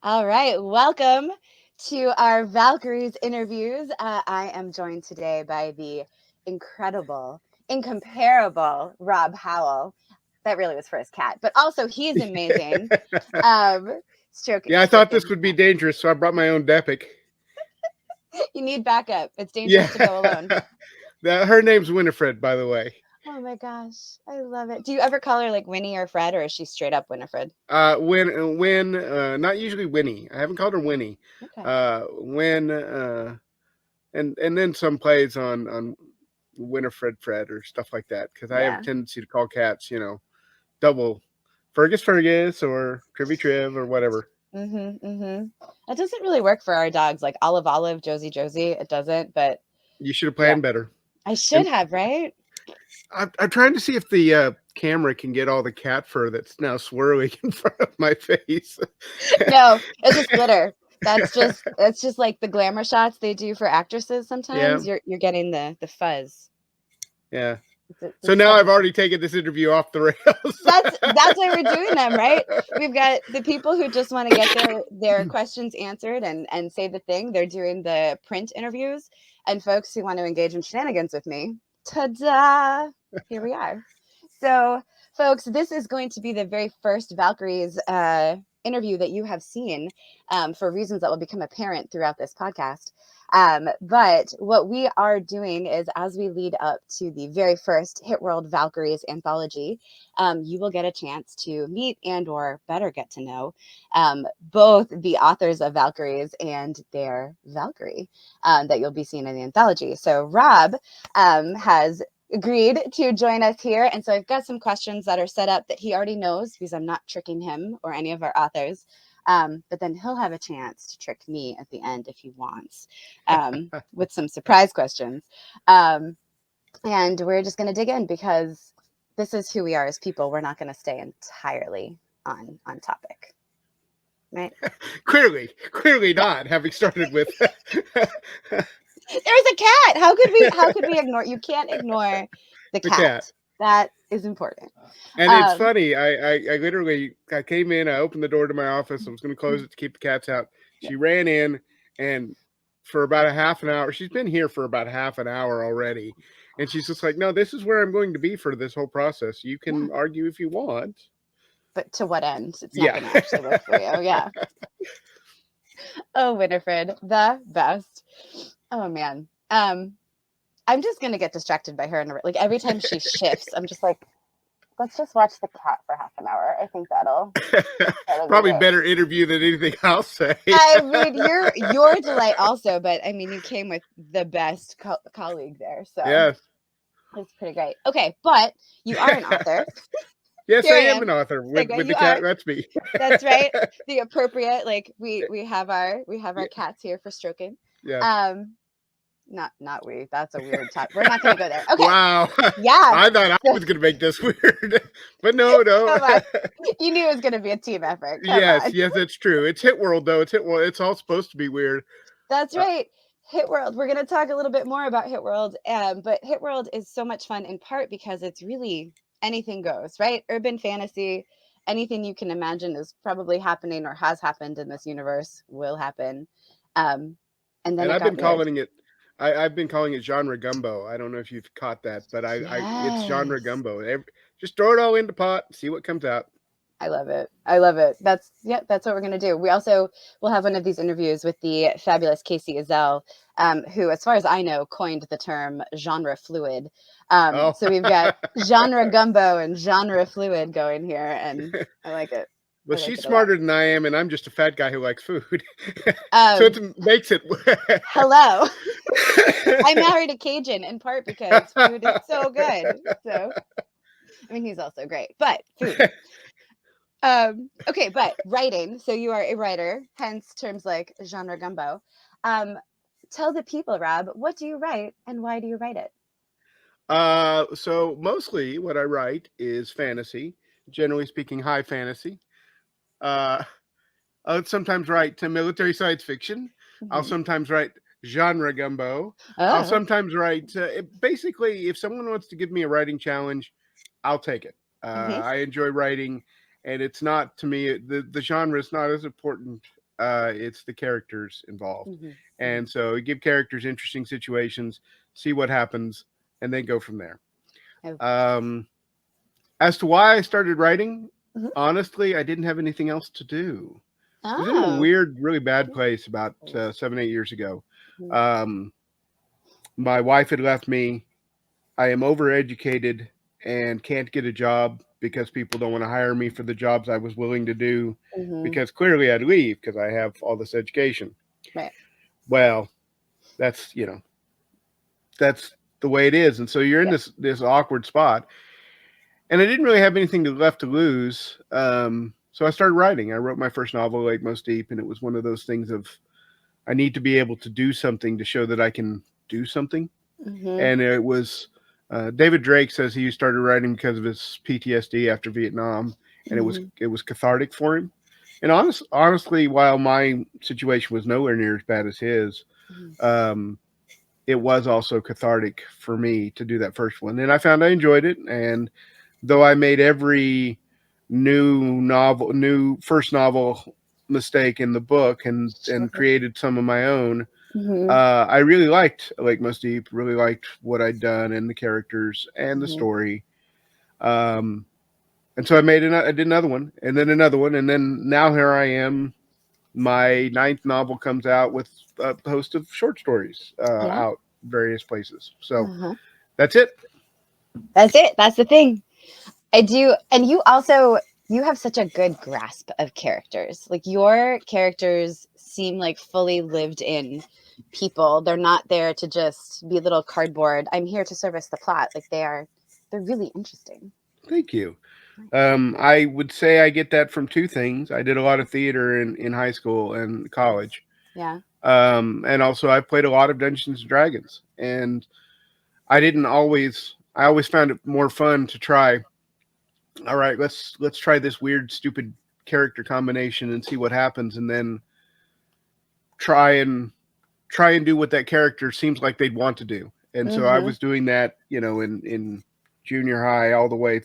All right, welcome to our Valkyries interviews. I am joined today by the incredible, incomparable Rob Howell. That really was for his cat, but also he's amazing. Yeah, I thought this Stroking. would be dangerous, so I brought my own Depic. You need backup. It's Yeah, dangerous to go alone. her name's Winifred, by the way. Oh my gosh, I love it. Do you ever call her like Winnie or Fred, or is she straight up Winifred? Not usually Winnie. I haven't called her Winnie. Okay. When, and then some plays on Winifred Fred or stuff like that, because I have a Yeah. tendency to call cats, double Fergus or Trivy Triv or whatever. That doesn't really work for our dogs, like Olive, Josie. It doesn't, but You should have yeah, planned better. I And should have, right? I'm trying to see if the camera can get all the cat fur that's now swirling in front of my face. No, it's just glitter. That's just like the glamour shots they do for actresses Yeah, sometimes. You're getting the fuzz. yeah. It's So now I've aesthetic. already taken this interview off the rails. That's why we're doing them, right? We've got the people who just want to get their questions answered and say the thing. They're doing the print interviews, and folks who want to engage in shenanigans with me. Ta-da! Here we are. So, folks, this is going to be the very first Valkyries interview that you have seen for reasons that will become apparent throughout this podcast. But what we are doing is, as we lead up to the very first Hit World Valkyries anthology, you will get a chance to meet and or better get to know both the authors of Valkyries and their Valkyrie that you'll be seeing in the anthology. So Rob has agreed to join us here. And so I've got some questions that are set up that he already knows because I'm not tricking him or any of our authors. But then he'll have a chance to trick me at the end if he wants with some surprise questions. And we're just going to dig in because this is who we are as people. We're not going to stay entirely on topic, right? Clearly Yeah. not. Having started with There's a cat. How could we ignore? You can't ignore the the cat. cat, That is important. and it's Um, funny. I literally I came in. I opened the door to my office. I was going to close it to keep the cats out. yeah. She ran in, and for about a half an hour, she's been here for about half an hour already, and she's just like, "No, this is where I'm going to be for this whole process. You Yeah. can argue if you want." But to what end? It's not Yeah. going to actually work for you. Yeah. Oh, Winifred, the best. Oh man. I'm just gonna get distracted by her, and like every time she shifts, I'm just like, let's just watch the cat for half an hour. I think that'll be Probably great. better interview than anything I'll say. I mean, you're a delight also, but I mean, you came with the best colleague there, so Yes. it's pretty great. Okay, but you are an author. Yes, Here I I am am. an author with Sega, with you the are. cat. That's me. That's right. The appropriate, like we have our cats here for stroking. Yes. Um, not we. That's a weird top. We're not going to go there. Okay. Wow. Yeah. I thought I So, was going to make this weird, but no, no. come on. You knew it was going to be a team effort. Come Yes, on. yes, it's true. It's Hit World though. It's Hit World. It's all supposed to be weird. That's Uh, right. Hit World. We're going to talk a little bit more about Hit World. But Hit World is so much fun in part because it's really anything goes, right? Urban fantasy, anything you can imagine is probably happening or has happened in this universe will happen. Um, and then and it I've got been weird. calling it. I've been calling it genre gumbo. I don't know if you've caught that, but it's genre Yes. gumbo. Just throw it all in the pot, see what comes out. I love it. I love it. That's what we're gonna do. We also will have one of these interviews with the fabulous Casey Azell, who, as far as I know, coined the term genre fluid. Oh, So we've got genre gumbo and genre fluid going here, and I like it. well, I like she's it a lot. smarter than I am, and I'm just a fat guy who likes food. So Um, it makes it. hello. I married a Cajun in part because food is so good. So I mean, he's also great, but food. Okay, but writing. So you are a writer, hence terms like genre gumbo. Um, tell the people, Rob, what do you write and why do you write it? So mostly what I write is fantasy, generally speaking, high fantasy. Uh, I'll sometimes write to military science fiction. I'll Hmm. sometimes write genre gumbo. I'll Oh. sometimes write, basically, if someone wants to give me a writing challenge, I'll take it. Hmm. I enjoy writing, and it's not to me the genre is not as important. it's the characters involved. Mm-hmm. And so you give characters interesting situations, see what happens, and then go from there. Oh. Um, as to why I started writing, Mhm. honestly, I didn't have anything else to do. I was in a Oh. weird, really bad place about 7, 8 years ago. Mhm. Um, my wife had left me. I am overeducated and can't get a job because people don't want to hire me for the jobs I was willing to do Mhm. because clearly I'd leave because I have all this education. Right. Well, that's, that's the way it is. And so you're in Yeah. this awkward spot. And I didn't really have anything left to lose. So I started writing. I wrote my first novel, Lake Most Deep, and it was one of those things of I need to be able to do something to show that I can do something. Mhm. And it was David Drake says he started writing because of his PTSD after Vietnam, and Mhm. it was cathartic for him. And honestly, while my situation was nowhere near as bad as his, Mhm. um, it was also cathartic for me to do that first one. And I found I enjoyed it. And though I made every new first novel mistake in the book and Sure. created some of my own, Mhm. I really liked Lake Most Deep, really liked what I'd done and the characters and the Mhm. story. Um, and so I did another one and then another one. And then now here I am. My ninth novel comes out with a host of short stories Yeah. out various places. So Uh-huh. that's it. That's it. That's the thing. I do, and you have such a good grasp of characters. Like your characters seem like fully lived in people. They're not there to just be little cardboard. I'm here to service the plot. Like they're really interesting. Thank you. I would say I get that from two things. I did a lot of theater in high school and Nice. college. Yeah. And also I played a lot of Dungeons and Dragons. And I always found it more fun to try, all right, let's try this weird, stupid character combination and see what happens, and then try and try and do what that character seems like they'd want to do. And so I Mm-hmm. was doing that, in junior high all the way,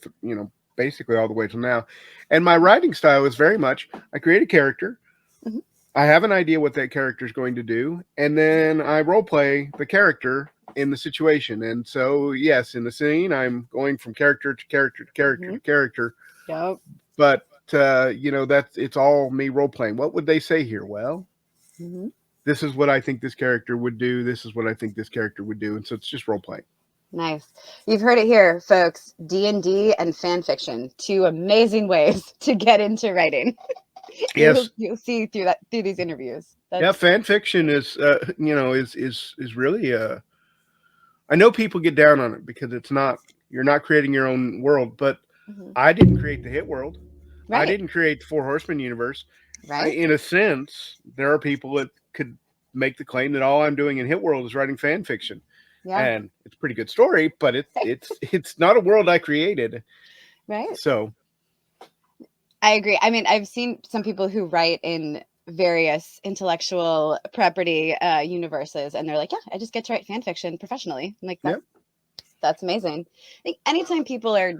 basically all the way till now. And my writing style is very much I create a character, Mm-hmm. I have an idea what that character is going to do, and then I role play the character in the situation. And so, yes, in the scene, I'm going from character to character to character Mm-hmm. to character, Yep. but that's it's all me role playing. What would they say here? Well, Mm-hmm. this is what I think this character would do. This is what I think this character would do, and so it's just role playing. Nice. You've heard it here, folks. D&D and fan fiction, two amazing ways to get into writing. You'll Yes, you'll see through these interviews. yeah, That's fan fiction is is really I know people get down on it because it's not you're not creating your own world, but Mhm. I didn't create the hit world. I Right. didn't create the Four Horsemen universe. Right. In a sense, there are people that could make the claim that all I'm doing in hit world is writing fan fiction, Yeah. and it's a pretty good story, but it's not a world I created. Right. So I agree. I mean, I've seen some people who write in various intellectual property universes, and they're like, "Yeah, I just get to write fan fiction professionally." I'm like, yeah. that's amazing. I think anytime people are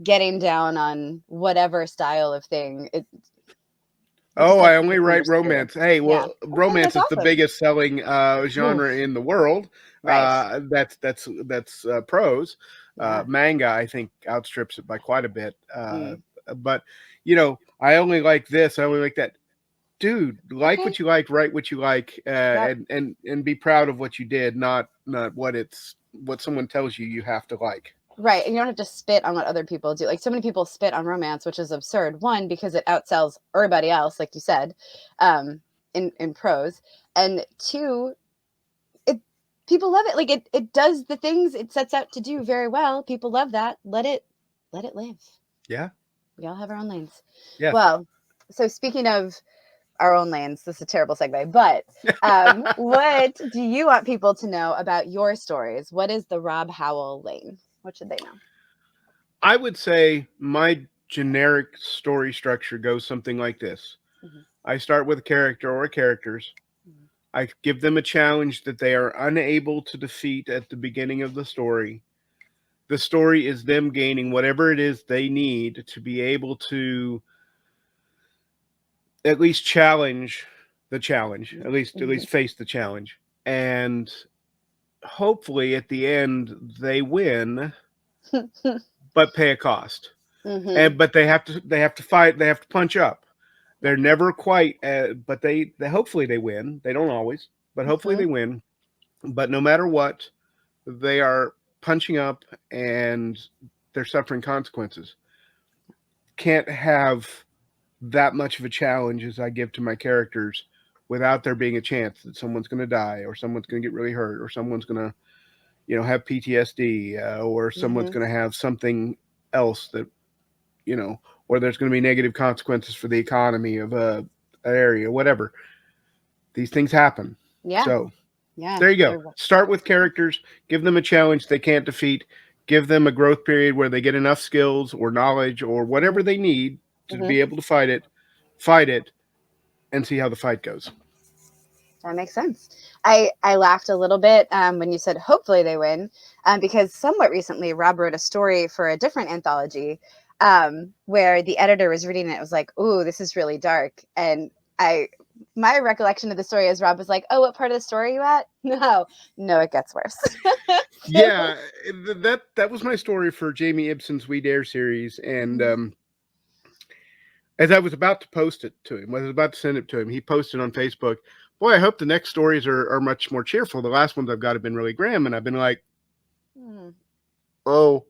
getting down on whatever style of thing, we just Oh, like I to only write misunderstood. romance. Hey, Yeah. well, Okay, romance that's is the awesome. biggest selling genre Oof. in the world. Right. That's prose. Yeah. Manga, I think, outstrips it by quite a bit. Mm. But I only like this. I only like that. Dude, like Okay. what you like, write what you like, Yep. and be proud of what you did, not what someone tells you you have to like. Right. And you don't have to spit on what other people do. Like so many people spit on romance, which is absurd. One, because it outsells everybody else, like you said, in prose. And two, it people love it. Like it does the things it sets out to do very well. People love that. Let it live. Yeah. We all have our own lanes. Yes. Well, so speaking of our own lanes, this is a terrible segue, but what do you want people to know about your stories? What is the Rob Howell lane? What should they know? I would say my generic story structure goes something like this. Mhm. I start with a character or characters. Mhm. I give them a challenge that they are unable to defeat at the beginning of the story. The story is them gaining whatever it is they need to be able to at least challenge the challenge, at least Mhm. face the challenge, and hopefully at the end they win, but pay a cost. Mhm. And but they have to fight. They have to punch up. Yeah. They're never quite, but they hopefully they win. They don't always, but hopefully Mhm. they win. But no matter what, they are punching up and they're suffering consequences. Can't have that much of a challenge as I give to my characters without there being a chance that someone's going to die or someone's going to get really hurt or someone's going to have PTSD, or someone's Mhm. going to have something else that you know or there's going to be negative consequences for the economy of an area, whatever. These things happen. Yeah. So Yeah. there you go. They're Start with characters, give them a challenge they can't defeat, give them a growth period where they get enough skills or knowledge or whatever they need to mhm. be able to fight it, and see how the fight goes. That makes sense. I laughed a little bit when you said hopefully they win, because somewhat recently Rob wrote a story for a different anthology where the editor was reading it. It was like, "Ooh, this is really dark," and I my recollection of the story is Rob was like, "Oh, what part of the story are you at?" No, no, it gets worse. So, Yeah, that was my story for Jamie Ibsen's We Dare series, and mhm. as I was about to post it to him, I was about to send it to him, he posted on Facebook, "Boy, I hope the next stories are much more cheerful. The last ones I've got have been really grim." And I've been like, Hmm. "Oh,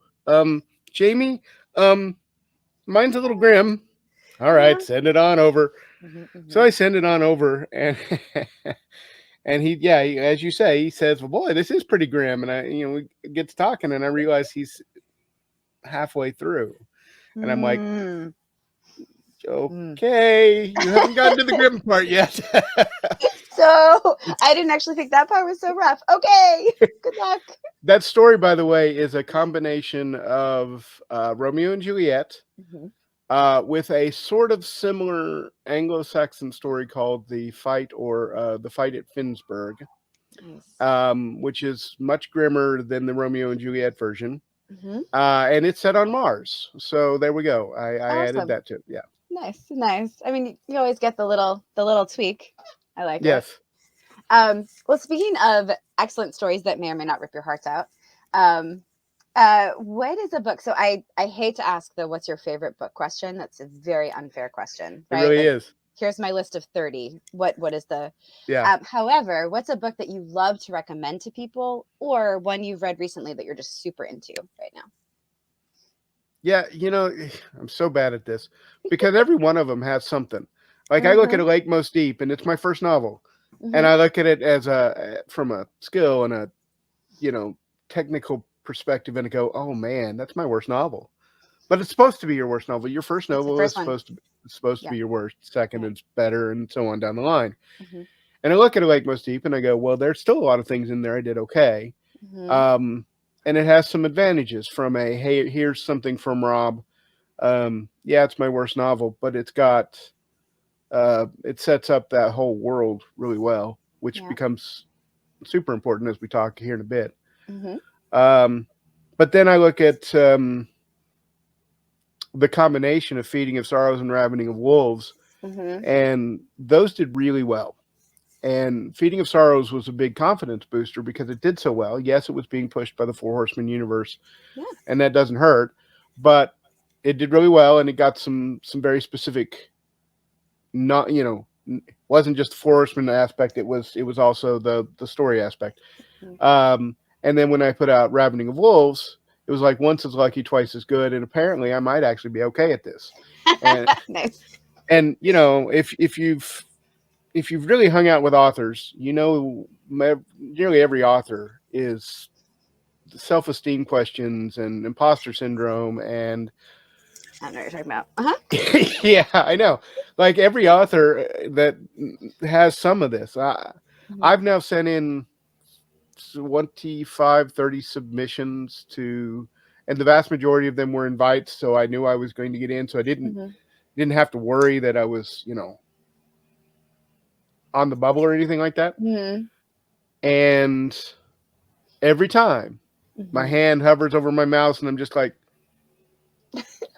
Jamie, um, mine's a little grim. All Yeah. right, send it on over." Hmm. So Hmm. I send it on over, and and as you say, he says, "Well, boy, this is pretty grim." And we get to talking, and I realize he's halfway through, and I'm like, Mm. Mm. "Okay, you haven't gotten to the grim part yet." So I didn't actually think that part was so rough. Okay, good luck. That story, by the way, is a combination of Romeo and Juliet, Hmm. with a sort of similar Anglo-Saxon story called the Fight at Finnsburg, Nice. which is much grimmer than the Romeo and Juliet version, Hmm. and it's set on Mars. So there we go. I added Awesome. that to it. Yeah. Nice, nice. I mean, you always get the little tweak. I like it. Yes. Well, speaking of excellent stories that may or may not rip your hearts out, um, what is a book? So I hate to ask the what's your favorite book question. That's a very unfair question, It right? really Like, is. here's my list of 30. What is the Yeah. however, what's a book that you love to recommend to people or one you've read recently that you're just super into right now? Yeah. I'm so bad at this because every one of them has something. Like I look at Mm-hmm. a Lake Most Deep, and it's my first novel, and Mm-hmm. I look at it as from a skill and a you know technical perspective, and I go, "Oh man, that's my worst novel." But it's supposed to be your worst novel. Your first It's the novel is first one. supposed to Yeah. be your worst. Second, Right. it's better, and so on down the line. Mm-hmm. And I look at it like Most Deep, and I go, "Well, there's still a lot of things in there I did okay." Mm-hmm. Um, and it has some advantages from a hey, here's something from Rob. Yeah, it's my worst novel, but it sets up that whole world really well, which Yeah. becomes super important as we talk here in a bit. Mm-hmm. Um, but then I look at the combination of Feeding of Sorrows and Ravening of Wolves, Mm-hmm. and those did really well. And Feeding of Sorrows was a big confidence booster because it did so well. Yes, it was being pushed by the Four Horsemen universe, Yeah. and that doesn't hurt, but it did really well, and it got some very specific, not wasn't just the Four Horsemen aspect. It was also the story aspect. Mm-hmm. Um, and then when I put out Ravening of Wolves, it was like once as lucky, twice as good, and apparently I might actually be okay at this. And Nice. and if you've really hung out with authors, nearly every author is self-esteem questions and imposter syndrome and I don't know what you're talking about. Uh-huh. yeah, I know. Like every author that has some of this. Mm-hmm. I've now sent in 25, 30 submissions to, and the vast majority of them were invites, so I knew I was going to get in, so I didn't Mm-hmm. didn't have to worry that I was, on the bubble or anything like that. Mm-hmm. And every time my Mm-hmm. hand hovers over my mouse and I'm just like,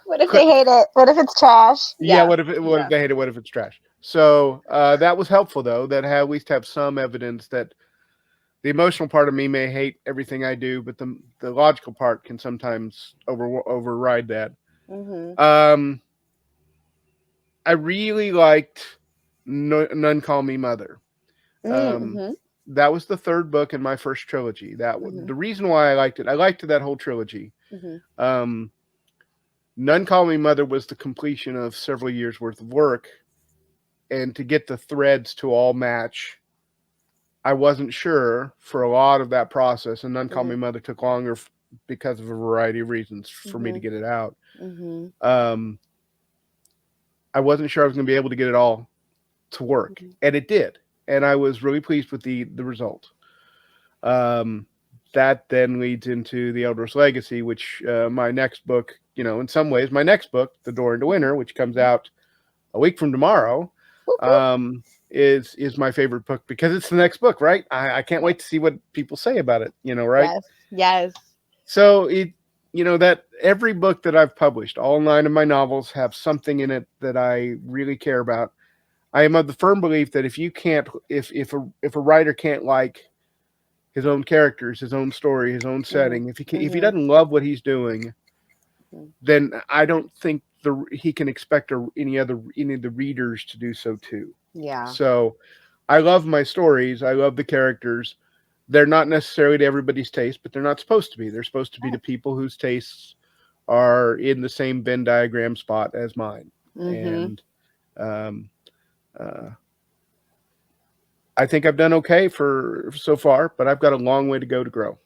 What if they hate it? What if it's trash? yeah, Yeah. what if Yeah. they hate it? What if it's trash? So that was helpful, though, that I at least have some evidence that the emotional part of me may hate everything I do, but the logical part can sometimes override that. Mhm. Um, I really liked None Call Me Mother. Um, Mhm. that was the third book in my first trilogy. Mhm. The reason why I liked that whole trilogy. Mhm. Um, None Call Me Mother was the completion of several years worth of work, and to get the threads to all match, I wasn't sure for a lot of that process, and None Call Me Mhm. Mother took longer because of a variety of reasons for me to Mhm. get it out. Mhm. Um, I wasn't sure I was going to be able to get it all to work, Mhm. and it did, and I was really pleased with the result. Um, that then leads into the Elder's Legacy, which my next book, in some ways, my next book, The Door into Winter, which comes Mhm. out a week from tomorrow, Whoop, whoop. um, is my favorite book because it's the next book, right? I can't Yes. wait to see what people say about it, right? Yes. Yes. So that every book that I've published, all 9 of my novels have something in it that I really care about. I am of the firm belief that if you can't, if a writer can't like his own characters, his own story, his own Mhm. setting, if he Mhm. doesn't love what he's doing, Mhm. then I don't think he can expect any of the readers to do so too. Yeah. So I love my stories. I love the characters. They're not necessarily to everybody's taste, but they're not supposed to be. They're supposed to be to Right. people whose tastes are in the same Venn diagram spot as mine. Mhm. And um, uh, I think I've done okay for so far, but I've got a long way to go to grow.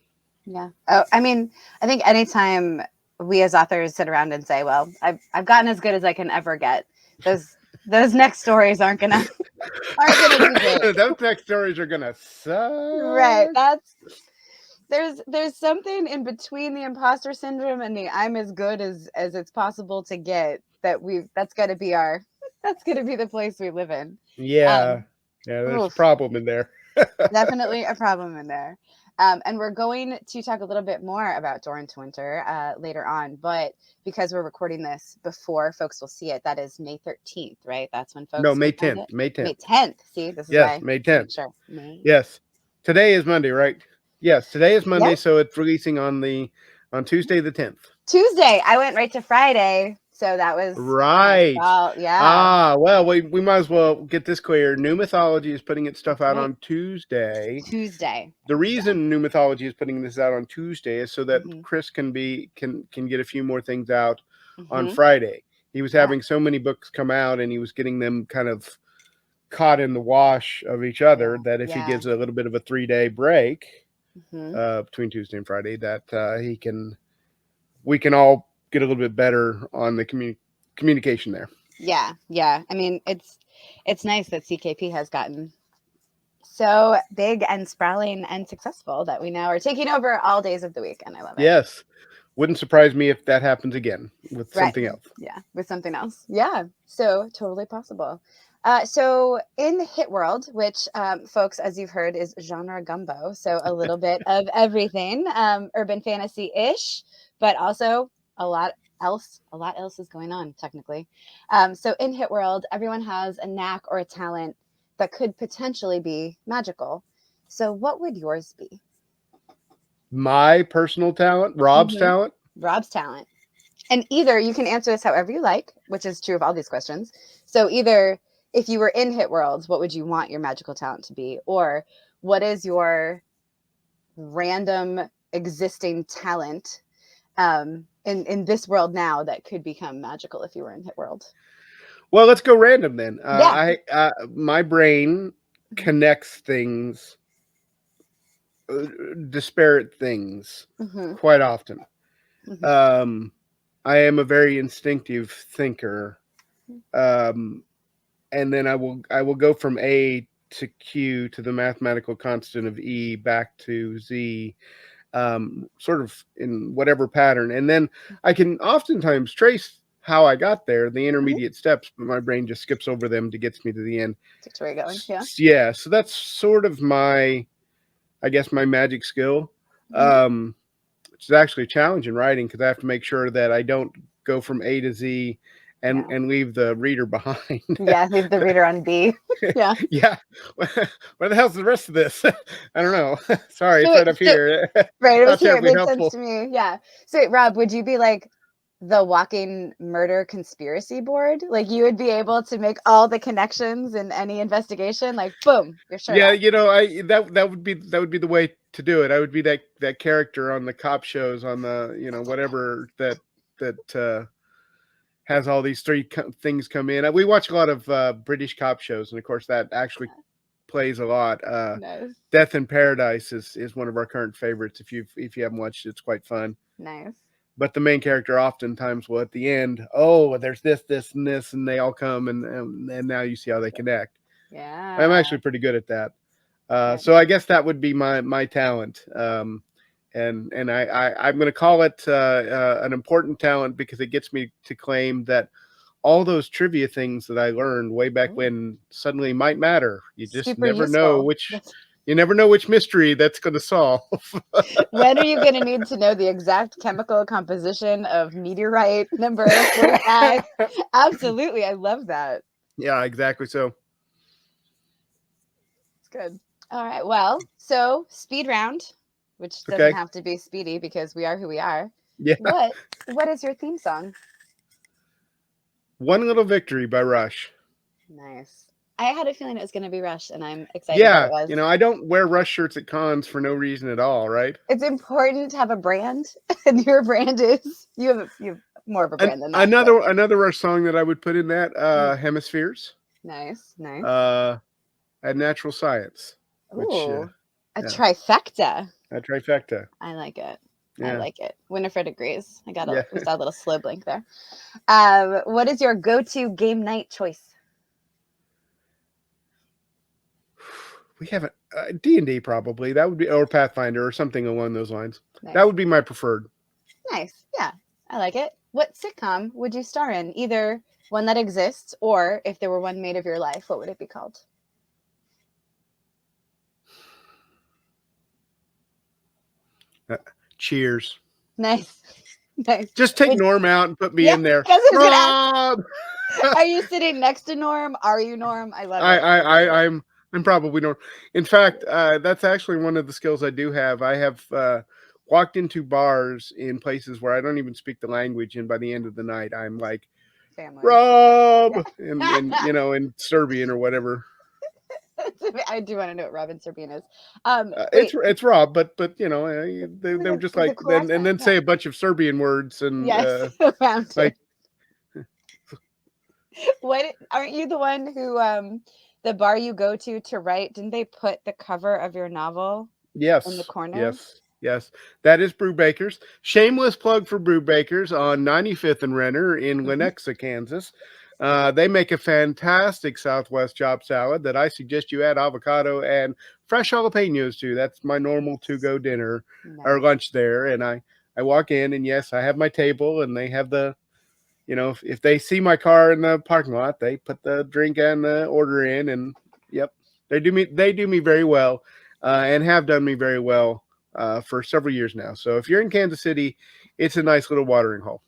Yeah. Oh, I mean, I think anytime we as authors sit around and say, "Well, I've gotten as good as I can ever get," those next stories aren't gonna be great. Those next stories are gonna Right. suck. There's something in between the imposter syndrome and the I'm as good as it's possible to get that's gonna be the place we live in. Yeah, Um, yeah. There's a oof. problem in there. Definitely a problem in there. And we're going to talk a little bit more about Door into Winter later on, but because we're recording this before folks will see it, that is May 13th, right? That's when No, folks May will find 10th. it. May May 10th. 10th. See, this is Yes, why May to make 10th. sure. May. Yes. Today is Monday, right? Yes, today is Monday, Yep. so it's releasing on Tuesday the 10th. Tuesday. I went right to Friday. So that was my Right. fault. Yeah. Ah, well, we might as well get this clear. New Mythology is putting its stuff That's out right. on Tuesday. Tuesday. The So, reason New Mythology is putting this out on Tuesday is so that hmm Chris can get a few more things out on hmm Friday. He was yeah. having so many books come out and he was getting them kind of caught in the wash of each Yeah. other that if he Yeah. gives a little bit of a 3-day break hmm between Tuesday and Friday, that we can all get a little bit better on the communication there. Yeah. Yeah. I mean, it's nice that CKP has gotten so big and sprawling and successful that we now are taking over all days of the week, and I love it. Yes, wouldn't surprise me if that happens again with Right. something else. Yeah, with something else. Yeah, so totally possible. So in the hit world, which folks, as you've heard, is genre gumbo, so a little bit of everything, urban fantasy ish, but also a lot a lot else is going on technically. So in hit world, everyone has a knack or a talent that could potentially be magical. So what would yours be? My personal talent, Rob's hmm talent. Rob's talent. And either you can answer this however you like, which is true of all these questions. So either if you were in Hit World, what would you want your magical talent to be? Or what is your random existing talent in this world now that could become magical if you were in Hit World? Well, let's go random then. Yeah. My brain hmm connects things, uh, disparate things, hmm quite often. hmm Um, I am a very instinctive thinker, um, and then I will go from A to Q to the mathematical constant of E back to Z, sort of in whatever pattern, and then I can oftentimes trace how I got there, the hmm intermediate steps, but my brain just skips over them to gets me to the end. That's where you're going. Yeah. Yeah, so that's sort of I guess, my magic skill. hmm Which is actually a challenge in writing because I have to make sure that I don't go from A to Z Yeah. and leave the reader behind. Yeah, leave the reader on B. Yeah. Yeah. Where the hell's the rest of this? I don't know. Sorry, it's So, right up so here. right, it was Not here. It terribly made sense helpful. to me. Yeah. So wait, Rob, would you be like the walking murder conspiracy board? Like you would be able to make all the connections in any investigation, like boom, your shirt Yeah, off. you know, I that would be the way to do it. I would be that character on the cop shows on the, you know, whatever that has all these things come in. We watch a lot of British cop shows, and of course that actually plays a lot. Nice. Death in Paradise is one of our current favorites. If you haven't watched it, it's quite fun. Nice. But the main character oftentimes will at the end, oh, there's this, and this, and they all come, and now you see how they connect. I'm Yeah. actually pretty good at that. Nice. So I guess that would be my talent. And I'm going to call it an important talent because it gets me to claim that all those trivia things that I learned way back Ooh, when suddenly might matter. super useful. That's You never know which mystery that's going to solve. when are you going to need to know the exact chemical composition of meteorite number 45? Absolutely. I love that. Yeah, exactly. So, It's good. All right. Well, so speed round, which doesn't okay. have to be speedy because we are who we are. Yeah. What is your theme song? One Little Victory by Rush. Nice. I had a feeling it was going to be Rush, and I'm excited that Yeah. it was. You know, I don't wear Rush shirts at cons for no reason at all, right? It's important to have a brand, and your brand is you have more of a brand than that. But Another Rush song that I would put in that mm, Hemispheres, nice, nice. uh, and Natural Science, which Ooh, a yeah, trifecta. a trifecta. I like it. I Yeah, like it. Winifred agrees. yeah. We saw a little slow blink there. What is your go-to game night choice? We haven't D&D probably. That would be, or Pathfinder or something along those lines. Nice. That would be my preferred. Nice. Yeah, I like it. What sitcom would you star in? Either one that exists or if there were one made of your life, what would it be called? Cheers. Nice. Nice. Just take Would, Norm out and put me yeah, in there. that's what I was gonna ask. Rob. Are you sitting next to Norm? Are you Norm? I love it. I'm probably Norm. In fact, that's actually one of the skills I do have. I have walked into bars in places where I don't even speak the language, and by the end of the night, I'm like, Family. Rob, Yeah. and you know, in Serbian or whatever. I do want to know what Robin Serbian is. Wait, It's Rob, but you know, they were just with a like cool then and accent. then Yeah. say a bunch of Serbian words and Yes, found it. like What aren't you the one who the bar you go to write, didn't they put the cover of your novel in the yes, corner? yes, yes. That is Brew Bakers. Shameless plug for Brew Bakers on 95th and Renner in Mhm. Lenexa, Kansas. They make a fantastic Southwest chop salad that I suggest you add avocado and fresh jalapenos to. That's my normal to-go dinner or Nice. lunch there. And I walk in and yes, I have my table and they have the, you know, if they see my car in the parking lot, they put the drink and the order in, and yep, they do me very well, and have done me very well for several years now. So if you're in Kansas City, it's a nice little watering hole.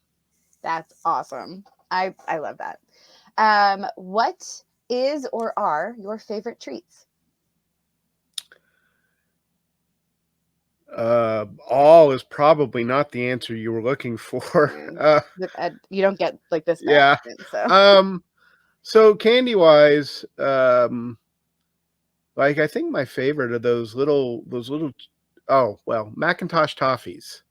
That's awesome. I love that. What is or are your favorite treats? All is probably not the answer you were looking for. Mm, you don't get like this by Yeah. accident, so Um, so candy wise, like I think my favorite are those little, oh well, Macintosh toffees.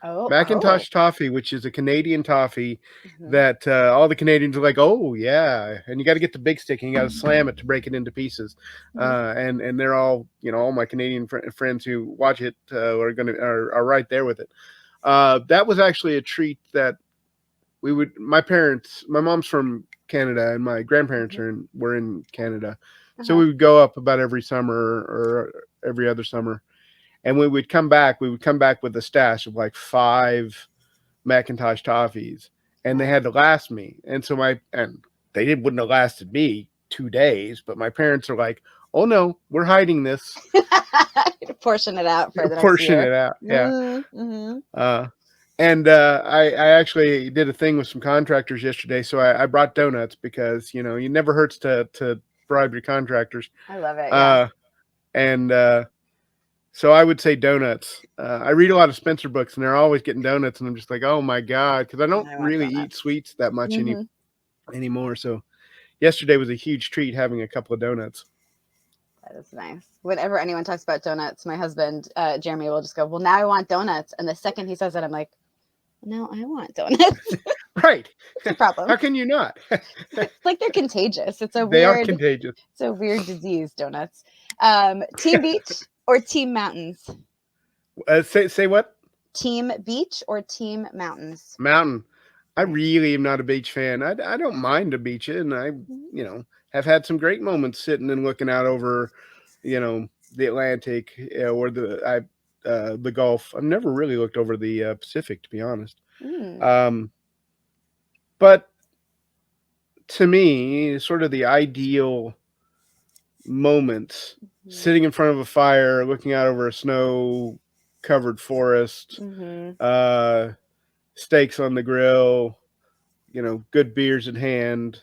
oh. Macintosh toffee, which is a Canadian toffee Mhm. that all the Canadians are like, oh yeah, and you got to get the big stick and you got to slam it to break it into pieces. Mhm. And they're all, you know, all my Canadian friends who watch it are right there with it. That was actually a treat that my mom's from Canada and my grandparents Mhm. were in Canada, so Uh-huh. we would go up about every summer or every other summer, and we would come back with a stash of like 5 Macintosh toffees, and they Nice. had to last me. And they wouldn't have lasted me 2 days, but my parents are like, "Oh no, we're hiding this, Portion it out for the next portion year. it out." Yeah. Mm-hmm. Uh, And I actually did a thing with some contractors yesterday, so I brought donuts because it never hurts to bribe your contractors. I love it. Yeah. Uh, and So I would say donuts. I read a lot of Spencer books, and they're always getting donuts, and I'm just like, oh my god, because I don't I want really eat donuts. sweets that much Hmm. anymore. So yesterday was a huge treat having a couple of donuts. That is nice. Whenever anyone talks about donuts, my husband, Jeremy, will just go, well, now I want donuts. And the second he says that, I'm like, no, I want donuts. Right? What's your problem? How can you not? It's like they're contagious. They are contagious. It's a weird disease, donuts. Team beach or team mountains? Say what? Team beach or team mountains? Mountain. I Nice. really am not a beach fan. I don't mind a beach, and I Mhm. you know have had some great moments sitting and looking out over the Atlantic, or the Gulf. I've never really looked over the Pacific, to be honest. Mm. Um, but to me, sort of the ideal moments, Mhm. sitting in front of a fire, looking out over a snow covered forest, Mhm. uh, steaks on the grill, good beers in hand,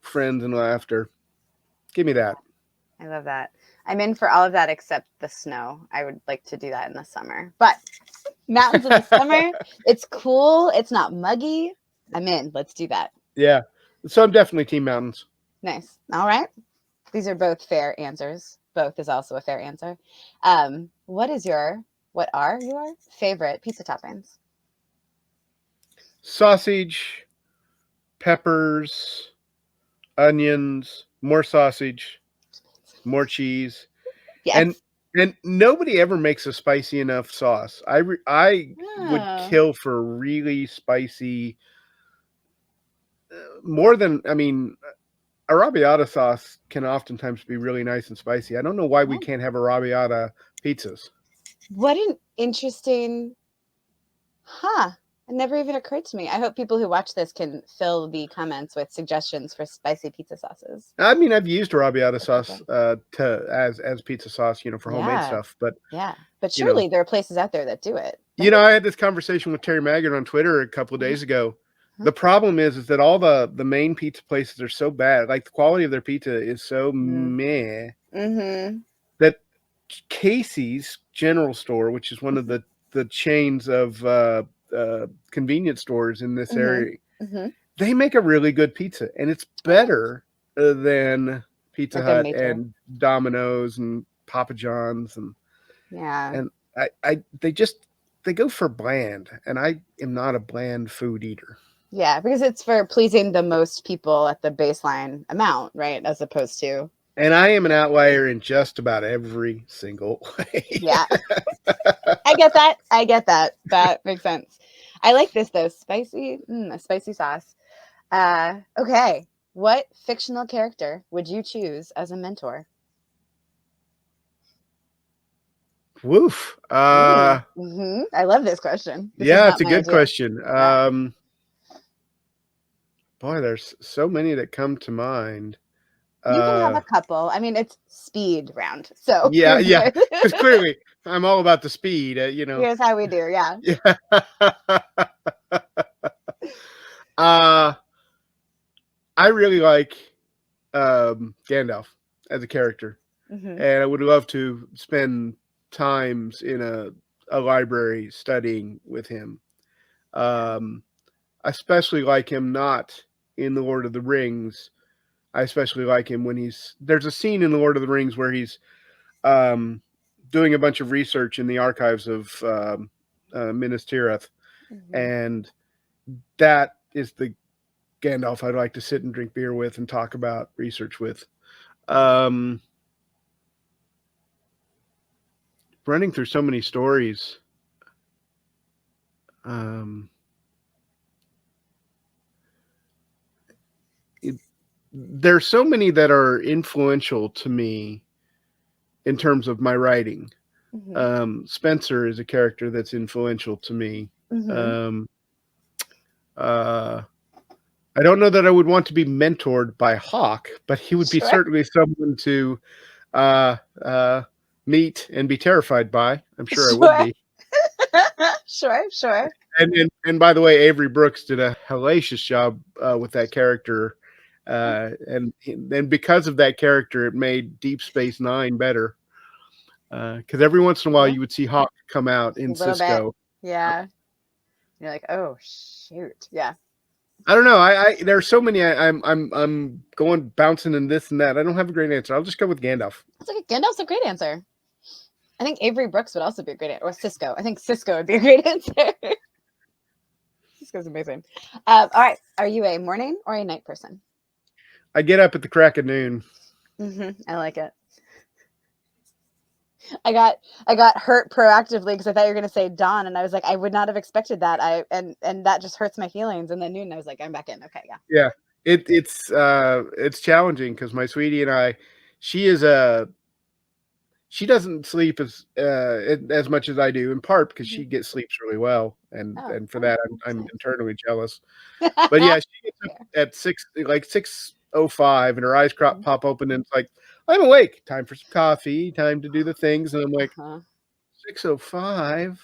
friends and laughter. Give me that. I love that. I'm in for all of that except the snow. I would like to do that in the summer. But mountains in the summer, it's cool. It's not muggy. I'm in. Let's do that. Yeah. So I'm definitely Team Mountains. Nice. All right. These are both fair answers. Both is also a fair answer. What are your favorite pizza toppings? Sausage, peppers, onions, more sausage, more cheese, and Yes. and nobody ever makes a spicy enough sauce. I would Oh. kill for really spicy, more than I mean, arrabbiata sauce can oftentimes be really nice and spicy. I don't know why we Oh. can't have arrabbiata pizzas. What an interesting, huh? It never even occurred to me. I hope people who watch this can fill the comments with suggestions for spicy pizza sauces. I mean, I've used arrabbiata That's so sauce fun. to as pizza sauce, for homemade Yeah. stuff. But Yeah. But you know, surely there are places out there that do it, right? I had this conversation with Terry Maggard on Twitter a couple of Uh-huh. days ago. Uh-huh. The problem is that all the main pizza places are so bad. Like the quality of their pizza is so Mm-hmm. meh Mm-hmm. that Casey's General Store, which is one of the chains of convenience stores in this Mm-hmm. area, Mm-hmm. they make a really good pizza, and it's Oh, better than Pizza like a Hut major. and Domino's and Papa John's, Yeah. and they go for bland, and I am not a bland food eater. Yeah, because it's for pleasing the most people at the baseline amount, right? As opposed to, And I am an outlier in just about every single way. yeah, I get that. I get that. That makes sense. I like this though. Spicy, a spicy sauce. Okay. What fictional character would you choose as a mentor? Woof. I love this question. This is Yeah, it's not a my good idea. question. Yeah. Boy, there's so many that come to mind. You can have Uh, a couple. I mean, it's speed round. So yeah, you're yeah, good. because clearly I'm all about the speed. Here's how we do. Yeah. Yeah. uh, I really like Gandalf as a character, Hmm. and I would love to spend times in a library studying with him. Um, I especially like him not in the Lord of the Rings. I especially like him when there's a scene in the Lord of the Rings where he's um, doing a bunch of research in the archives of Minas Tirith, Hmm. and that is the Gandalf I'd like to sit and drink beer with and talk about research with. Um, Running through so many stories. Um, it, there's so many that are influential to me in terms of my writing. Hmm. Spencer is a character that's influential to me. Hmm. Um, uh, I don't know that I would want to be mentored by Hawk, but he would be Sure. certainly someone to uh, uh, meet and be terrified by. I'm sure I would Sure. be. Sure, sure. And by the way, Avery Brooks did a hellacious job with that character, and because of that character, it made Deep Space Nine better. Because every once in a while, Yeah, you would see Hawk come out a in little bit. Cisco. Yeah. You're like, oh shoot. Yeah. I don't know. I there are so many. I'm going bouncing and this and that. I don't have a great answer. I'll just go with Gandalf. That's like Gandalf's a great answer. I think Avery Brooks would also be a great answer. Or Cisco. I think Cisco would be a great answer. Cisco's amazing. All right. Are you a morning or a night person? I get up at the crack of noon. I like it. I got hurt proactively because I thought you were gonna say dawn, and I was like, I would not have expected that. And that just hurts my feelings. And then noon, I was like, I'm back in. Okay, yeah. Yeah, it's challenging because my sweetie and I, she is a she doesn't sleep as much as I do, in part because she gets sleeps really well, Oh, and for oh, that that's I'm nice. internally jealous. But yeah, she gets up at 6:05, and her eyes pop open, and it's like, I'm awake. Time for some coffee. Time to do the things, and I'm like, Uh-huh. 6:05,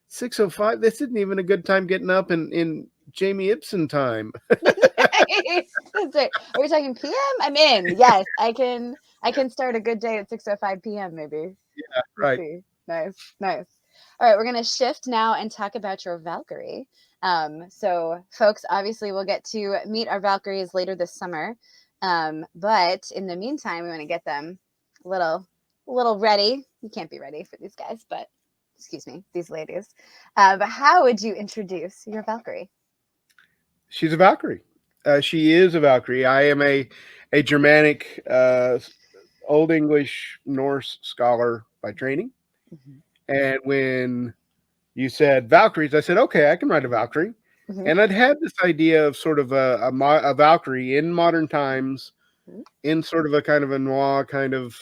6:05. This isn't even a good time getting up in Jamie Ibsen time. That's right. Are we talking PM? I'm in. Yes, I can start a good day at 6:05 PM maybe. Yeah, Let's right. see. Nice, nice. All right, we're gonna shift now and talk about your Valkyrie. So folks, obviously we'll get to meet our Valkyries later this summer. But in the meantime, we want to get them a little ready. You can't be ready for these guys, but excuse me, these ladies. But how would you introduce your Valkyrie? She's a Valkyrie. She is a Valkyrie. I am a Germanic, Old English, Norse scholar by training. Mm-hmm. And when you said Valkyries, I said, okay, I can write a Valkyrie. Mm-hmm. And I'd had this idea of sort of a Valkyrie in modern times, in sort of a kind of a noir kind of,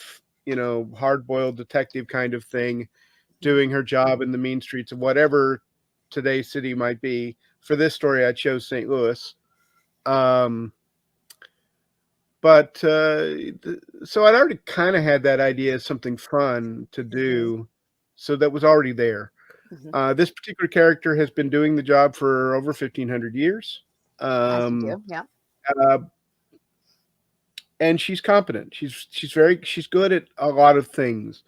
hard boiled detective kind of thing, doing her job in the mean streets of whatever today's city might be. For this story, I chose St. Louis. Um, but so I'd already kind of had that idea as something fun to Mm-hmm. do. So that was already there. Mm-hmm. This particular character has been doing the job for over 1,500 years. As you Um, do, yeah. uh, and she's competent. She's good at a lot of things.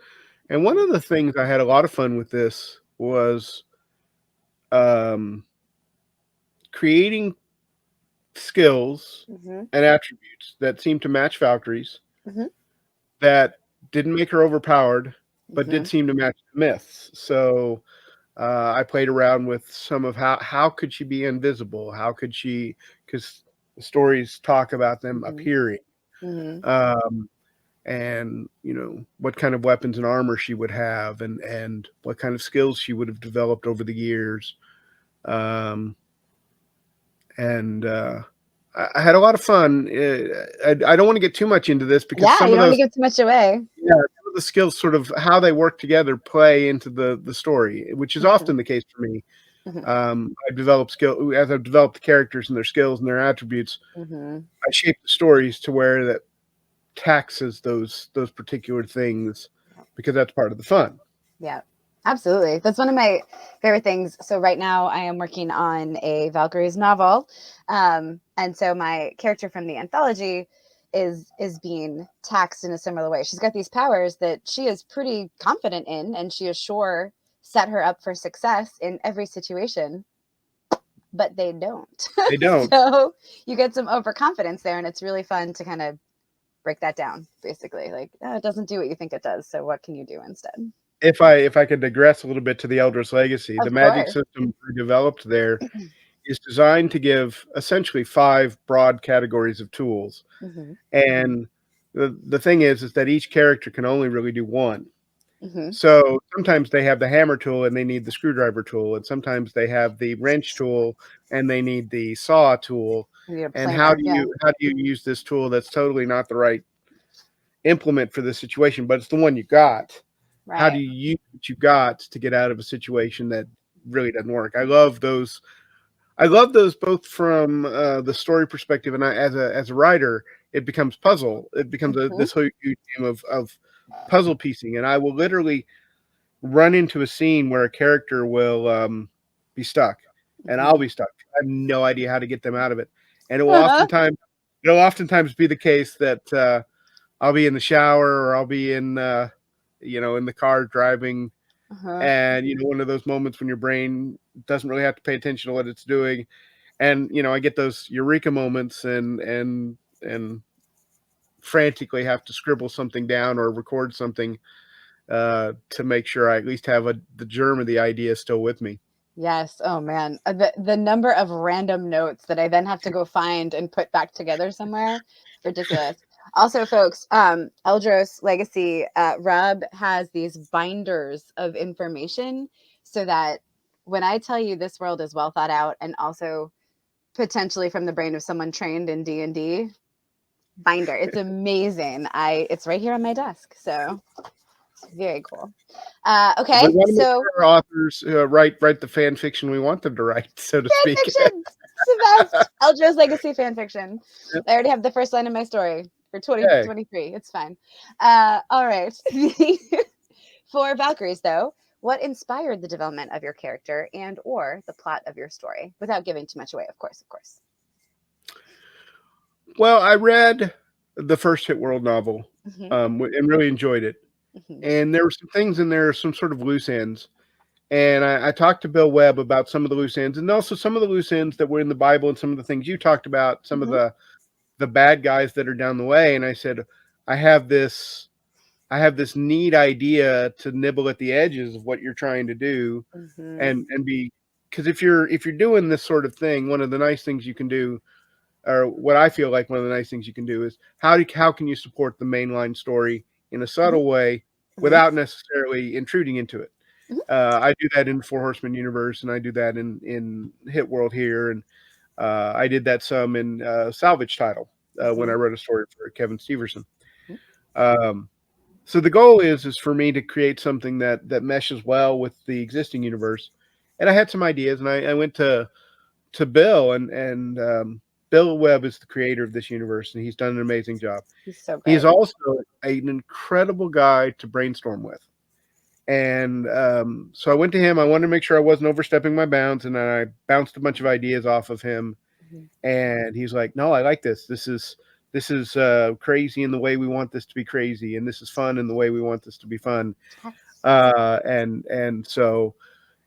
And one of the things I had a lot of fun with this was um, creating skills Mm-hmm. and attributes that seem to match Valkyrie's, Mm-hmm. that didn't make her overpowered, but Mm-hmm. did seem to match the myths. So I played around with some of how could she be invisible? How could she? Because the stories talk about them Mm-hmm. appearing, Mm-hmm. um, and what kind of weapons and armor she would have, and what kind of skills she would have developed over the years. Um, and I had a lot of fun. I don't want to get too much into this because Yeah, some you of don't want to those, give too much away. yeah, some of the skills, sort of how they work together, play into the story, which is Mm-hmm. often the case for me. Mm-hmm. I've developed skill as I've developed the characters and their skills and their attributes. Mm-hmm. I shape the stories to where that taxes those particular things, because that's part of the fun. Yeah, absolutely. That's one of my favorite things. So right now I am working on a Valkyries novel. And so my character from the anthology is being taxed in a similar way. She's got these powers that she is pretty confident in, and she is sure set her up for success in every situation, but they don't. They don't. So you get some overconfidence there, and it's really fun to kind of break that down, basically. Like, oh, it doesn't do what you think it does. So what can you do instead? If I could digress a little bit to the Eldritch Legacy, the Of magic course. system we developed there is designed to give essentially 5 broad categories of tools. Mm-hmm. And the thing is that each character can only really do one. Mm-hmm. So sometimes they have the hammer tool and they need the screwdriver tool, and sometimes they have the wrench tool and they need the saw tool. You need a And planer. Yeah. how do you use this tool that's totally not the right implement for this situation, but it's the one you got? How do Right. you use what you got to get out of a situation that really doesn't work? I love those. I love those both from the story perspective, and as a writer, it becomes puzzle. It becomes Mm-hmm. this whole huge game of puzzle piecing, and I will literally run into a scene where a character will be stuck, and I'll Mhm. be stuck. I have no idea how to get them out of it, and it'll oftentimes be the case that I'll be in the shower or I'll be in the car driving, Uh-huh. and one of those moments when your brain doesn't really have to pay attention to what it's doing, and I get those eureka moments, and frantically have to scribble something down or record something to make sure I at least have the germ of the idea still with me. Yes. Oh man, the number of random notes that I then have to go find and put back together somewhere, ridiculous. Also, folks, Eldros Legacy, Rob has these binders of information so that when I tell you this world is well thought out and also potentially from the brain of someone trained in D&D, binder. It's amazing. It's right here on my desk. So very cool. We Okay, want to make so sure our authors write the fan fiction we want them to write, so to fan speak. fiction. It's the best. Eldra's Legacy fan fiction. I already have the first line of my story for Okay. 2023. It's fine. All right. For Valkyries, though, what inspired the development of your character and or the plot of your story? Without giving too much away, of course, of course. Well, I read the first Hit World novel, Hmm. and really enjoyed it. Hmm. And there were some things in there, some sort of loose ends. And I talked to Bill Webb about some of the loose ends, and also some of the loose ends that were in the Bible, and some of the things you talked about, some of Hmm. the bad guys that are down the way. And I said, I have this I have this neat idea to nibble at the edges of what you're trying to do, Hmm. and be, because if you're doing this sort of thing, one of the nice things you can do, or what I feel like one of the nice things you can do, is how can you support the mainline story in a Hmm. subtle way Hmm. without necessarily intruding into it. Hmm. I do that in Four Horsemen universe, and I do that in Hit World here, and I did that some in Salvage Title when I Hmm. wrote a story for Kevin Steverson. Um, so the goal is for me to create something that meshes well with the existing universe, and I had some ideas, and I went to Bill, and Bill Webb is the creator of this universe, and he's done an amazing job. He's so He's great. also an incredible guy to brainstorm with. And so I went to him. I wanted to make sure I wasn't overstepping my bounds, and then I bounced a bunch of ideas off of him. Mhm. And he's like, "No, I like this. This is crazy in the way we want this to be crazy, and this is fun in the way we want this to be fun." Yes. And so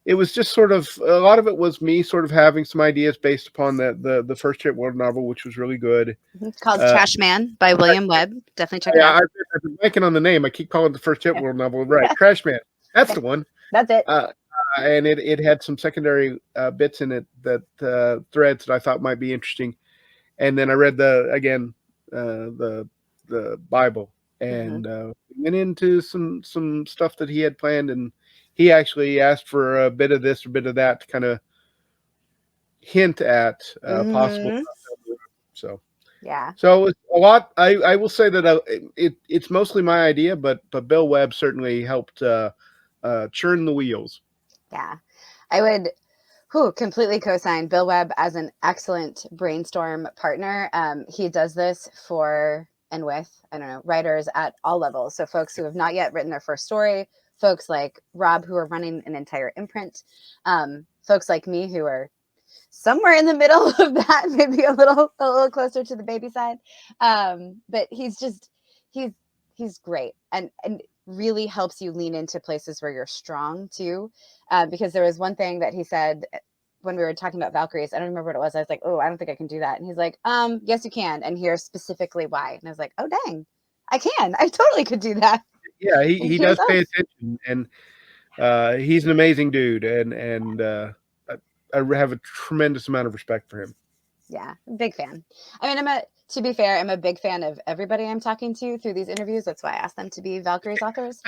it was just sort of, a lot of it was me sort of having some ideas based upon the first Hit World novel, which was really good. Mhm. Called Uh, Trash Man by William Webb. Definitely check it yeah, out. I've been blanking on the name. I keep calling it the first Hit Yeah. World novel. Right, Trash Man. That's Yeah. the one. That's it. Uh, and it had some secondary bits in it, that threads that I thought might be interesting. And then I read the Bible, Hmm. and went into some stuff that he had planned, and he actually asked for a bit of this or bit of that to kind of hint at possible Hmm. stuff down the road. So Yeah. so it's a lot. I will say that it's mostly my idea, but Bill Webb certainly helped churn the wheels. Yeah. I would completely co-sign Bill Webb as an excellent brainstorm partner. He does this for and with, I don't know, writers at all levels. So folks who have not yet written their first story, folks like Rob who are running an entire imprint, folks like me who are somewhere in the middle of that, maybe a little closer to the baby side. But he's he's great and really helps you lean into places where you're strong too. Because there was one thing that he said when we were talking about Valkyries. I don't remember what it was. I was like, oh, I don't think I can do that. And he's like, yes, you can. And here's specifically why. And I was like, oh dang, I can. I totally could do that. Yeah, And he here's does pay us. attention, and he's an amazing dude, and I, I have a tremendous amount of respect for him. Yeah, big fan. I mean, to be fair, I'm a big fan of everybody I'm talking to through these interviews. That's why I asked them to be Valkyries authors.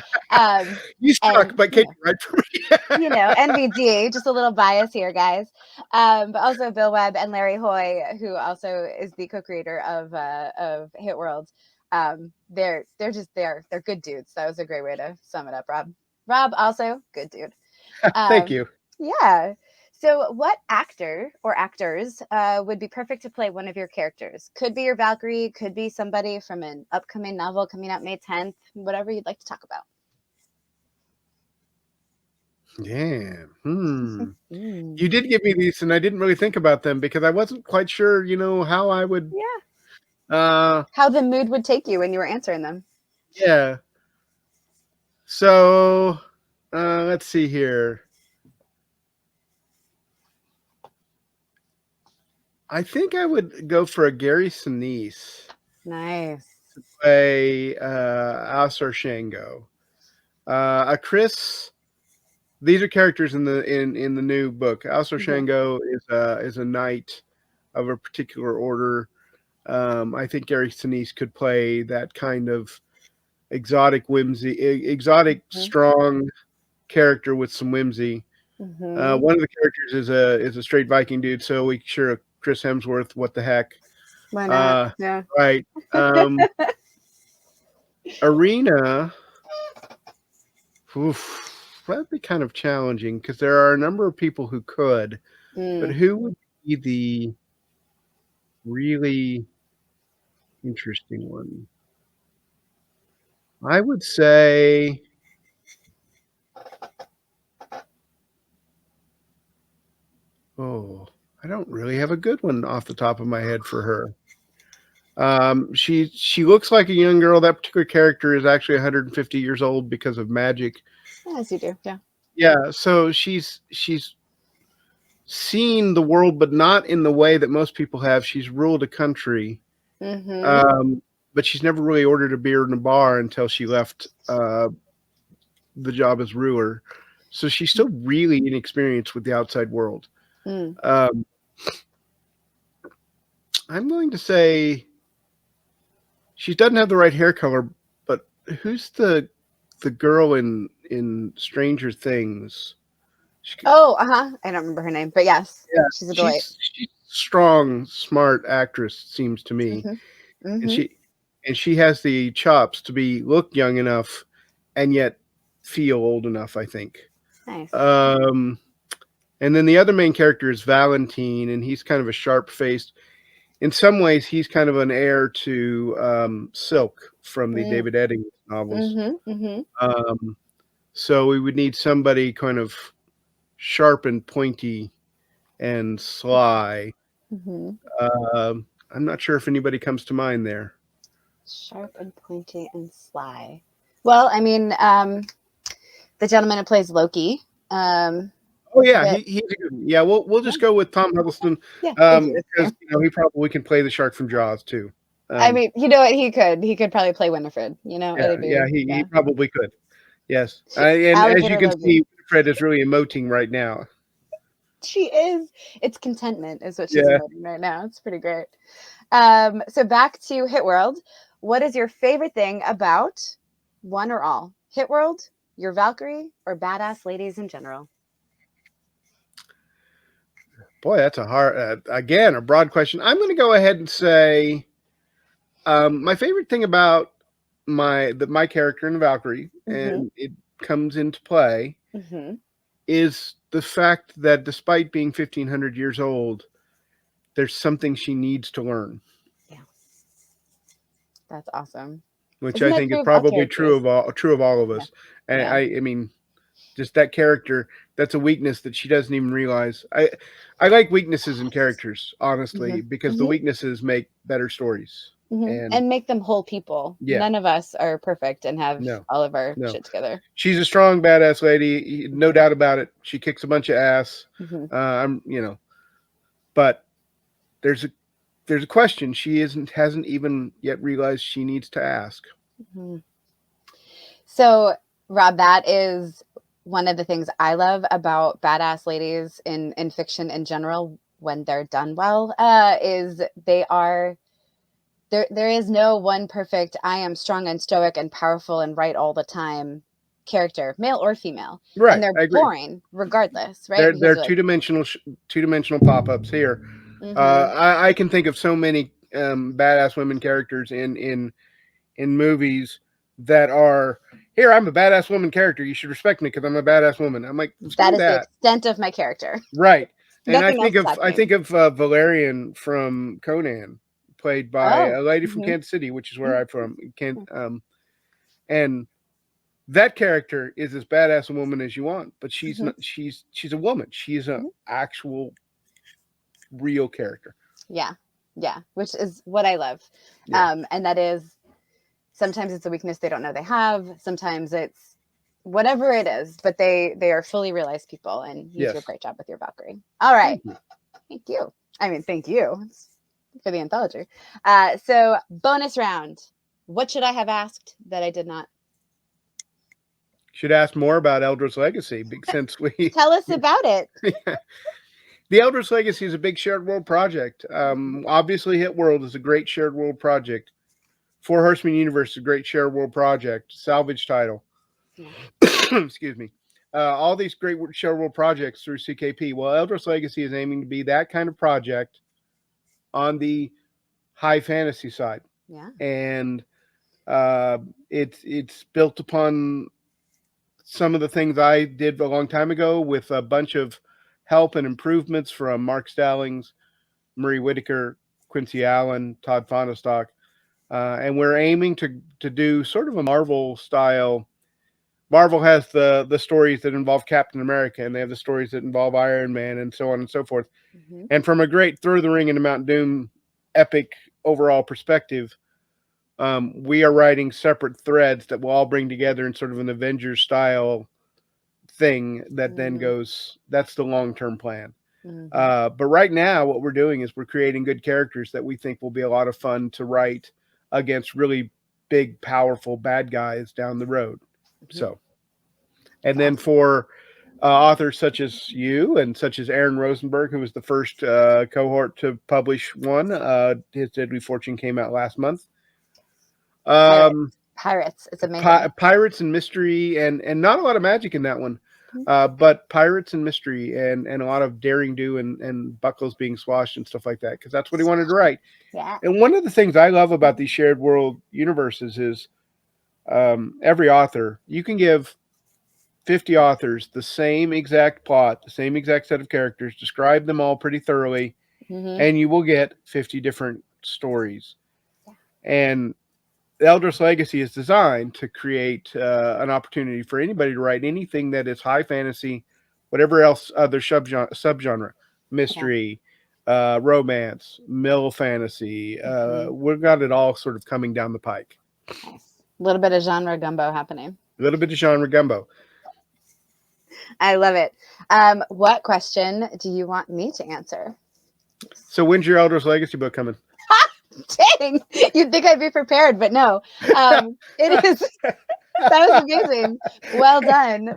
You suck, And but can you write for me? NVD, just a little bias here, guys. But also Bill Webb and Larry Hoy, who also is the co-creator of Hit World. They're good dudes. That was a great way to sum it up, Rob. Rob also good dude. Thank Um, you. yeah. So, what actor or actors would be perfect to play one of your characters? Could be your Valkyrie, could be somebody from an upcoming novel coming out May 10th, whatever you'd like to talk about. Yeah. Hmm. Mm. You did give me these, and I didn't really think about them because I wasn't quite sure, how I would. Yeah. Uh, How the mood would take you when you were answering them. yeah. So, let's see here. I think I would go for a Gary Sinise Nice. play Alsar Shango. A Chris. These are characters in the new book. Alsar Hmm. Shango is a knight of a particular order. I think Gary Sinise could play that kind of exotic, Hmm. strong character with some whimsy. Hmm. One of the characters is a straight Viking dude, so we sure Chris Hemsworth. What the heck? Why not? Uh, Yeah. right. Arena. Oof, that'd be kind of challenging because there are a number of people who could, but Mm. who would be the really interesting one? I would say, oh, I don't really have a good one off the top of my head for her. She looks like a young girl. That particular character is actually 150 years old because of magic. As you do. Yeah. Yeah, so she's seen the world, but not in the way that most people have. She's ruled a country, Hmm. um, but she's never really ordered a beer in a bar until she left the job as ruler. So she's still really inexperienced with the outside world. Mm. Um, I'm going to say she doesn't have the right hair color, but who's the girl in Stranger Things? She, Oh, uh-huh. I don't remember her name, but yes, yeah, she's a delight. she's strong, smart actress seems to me, Hmm. and Hmm. she has the chops to be look young enough and yet feel old enough. I think. Nice. Um, and then the other main character is Valentine, and he's kind of a sharp faced. In some ways, he's kind of an heir to Silk from the Mm. David Eddings novels. Hmm. Hmm. Um, so we would need somebody kind of sharp and pointy and sly. Hmm. I'm not sure if anybody comes to mind there. Sharp and pointy and sly. Well, I mean, the gentleman who plays Loki. Oh yeah, That he's a good one. Yeah, we'll yeah, just go with Tom Hiddleston yeah, thank you. because he probably can play the shark from Jaws too. I Um, mean, you know what? He could probably play Winifred. yeah, It'd yeah, be he yeah. probably could. Yes, and as you Alligator can Logan. see, Fred is really emoting right now. She is. It's contentment is what she's Yeah. emoting right now. It's pretty great. So back to Hit World. What is your favorite thing about one or all? Hit World, your Valkyrie, or badass ladies in general? Boy, that's a hard, again, a broad question. I'm going to go ahead and say my favorite thing about my character in Valkyrie, Mm-hmm. and it comes into play, Mm-hmm. is the fact that despite being 1,500 years old, there's something she needs to learn, Yeah, that's awesome. which Isn't I that think is true of all probably characters? true of all of Yeah. us. And Yeah. I mean, just that character, that's a weakness that she doesn't even realize. I like weaknesses in characters, Mm-hmm. honestly, because the Mm-hmm. weaknesses make better stories. Mm-hmm. And And make them whole people. yeah, None of us are perfect and have no, all of our no. shit together. She's a strong, badass lady, no doubt about it. She kicks a bunch of ass. Mm-hmm. But there's a there's a question she hasn't even yet realized she needs to ask. Mm-hmm. So, Rob, that is one of the things I love about badass ladies in fiction in general when they're done well, is they are there is no one perfect I am strong and stoic and powerful and right all the time character, male or female. And Right, they're I agree. boring regardless, right? They're Because you're like, two dimensional pop ups here. mm-hmm, I can think of so many badass women characters in movies that are here. I'm a badass woman character. You should respect me because I'm a badass woman. I'm like, that screw is the that. extent of my character. Right. And Nothing else is I happening. think of Valerian from Conan, played by Oh, a lady from mm-hmm, Kansas City, which is where I'm from. mm-hmm. And that character is as badass a woman as you want, but she's Mhm. not. She's a woman. She's an Mhm. actual real character. Yeah. Yeah. Which is what I love. Yeah. And that is sometimes it's a weakness they don't know they have. Sometimes it's whatever it is, but they are fully realized people, and you do a Yes. great job with your Valkyrie. All right. Thank you. Thank you. I mean, thank you for the anthology. So bonus round. What should I have asked that I did not? Should ask more about Eldritch Legacy since we. Tell us about it. The Eldritch Legacy is a big shared world project. Obviously, Hit World is a great shared world project. Four Horsemen Universe is a great shared world project. Salvage title. Yeah. Excuse me. All these great shared world projects through CKP. Well, Eldritch Legacy is aiming to be that kind of project on the high fantasy side, Yeah. and it's built upon some of the things I did a long time ago with a bunch of help and improvements from Mark Stallings, Murray Whitaker, Quincy Allen, Todd Fonestock, and we're aiming to do sort of a Marvel style. Marvel has the stories that involve Captain America, and they have the stories that involve Iron Man, and so on and so forth. Mm-hmm. And from a great throw the ring into Mount Doom epic overall perspective, we are writing separate threads that will all bring together in sort of an Avengers style thing that then Mm-hmm. goes. That's the long term plan. Mm-hmm. But right now, what we're doing is we're creating good characters that we think will be a lot of fun to write against really big, powerful bad guys down the road. Mm-hmm. So, and then Awesome. for authors such as you and such as Aaron Rosenberg, who was the first cohort to publish one, his Deadly Fortune came out last month. Pirates. Um, Pirates. It's amazing. Pirates and mystery, and not a lot of magic in that one. But pirates and mystery, and a lot of daring do, and buckles being swashed and stuff like that, because that's what he wanted to write. Yeah. And one of the things I love about these shared world universes is every author, you can give 50 authors the same exact plot, the same exact set of characters, describe them all pretty thoroughly, Mm-hmm. and you will get 50 different stories. Yeah. And the Eldritch Legacy is designed to create an opportunity for anybody to write anything that is high fantasy, whatever else other subgenre, Yeah. mystery, romance, middle fantasy. Mm-hmm. We've got it all sort of coming down the pike. Nice. A little bit of genre gumbo happening. A little bit of genre gumbo. I love it. What question do you want me to answer? So when's your Eldritch Legacy book coming? Dang, you'd think I'd be prepared, but no. It is. That was amazing. Well done,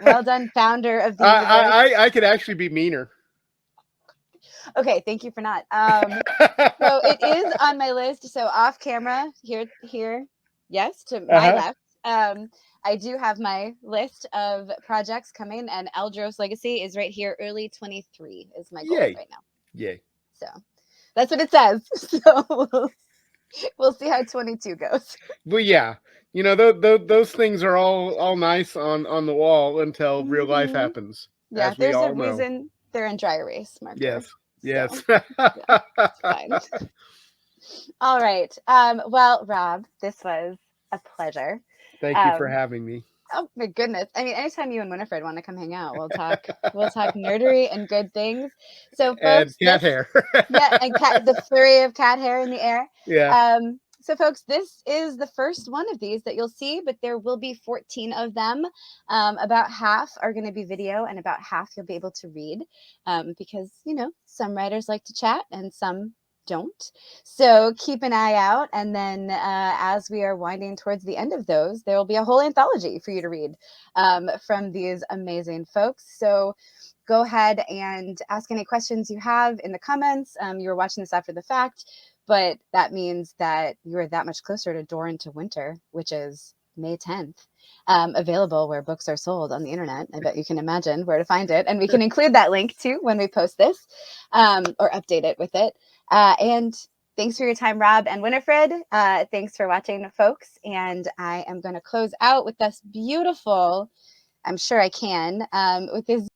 founder of the universe. I could actually be meaner. Okay, thank you for not. So it is on my list. So off camera, here, yes, to my left. I do have my list of projects coming, and Eldros Legacy is right here. Early 23 is my goal Yay. right now. Yay. So that's what it says. So we'll see how 22 goes. But yeah, you know, those things are all nice on the wall until real life Mhm. happens, Yeah, as we there's a all know. reason they're in dry erase marker. Yes. Yes. So yeah, it's fine. All right. Well, Rob, this was a pleasure. Thank you for Um, having me. oh my goodness. I mean, anytime you and Winifred want to come hang out, we'll talk nerdery and good things. So And folks, cat hair. yeah, and the flurry of cat hair in the air. Yeah. So folks, this is the first one of these that you'll see, but there will be 14 of them. About half are going to be video, and about half you'll be able to read, because some writers like to chat and some don't. So keep an eye out, and then as we are winding towards the end of those, there will be a whole anthology for you to read from these amazing folks. So go ahead and ask any questions you have in the comments. You were watching this after the fact, but that means that you are that much closer to Door into Winter, which is May 10th, available where books are sold on the internet. I bet you can imagine where to find it. And we can include that link too when we post this, or update it with it. And thanks for your time, Rob and Winifred. Thanks for watching, folks. And I am going to close out with this beautiful, I'm sure I can, with this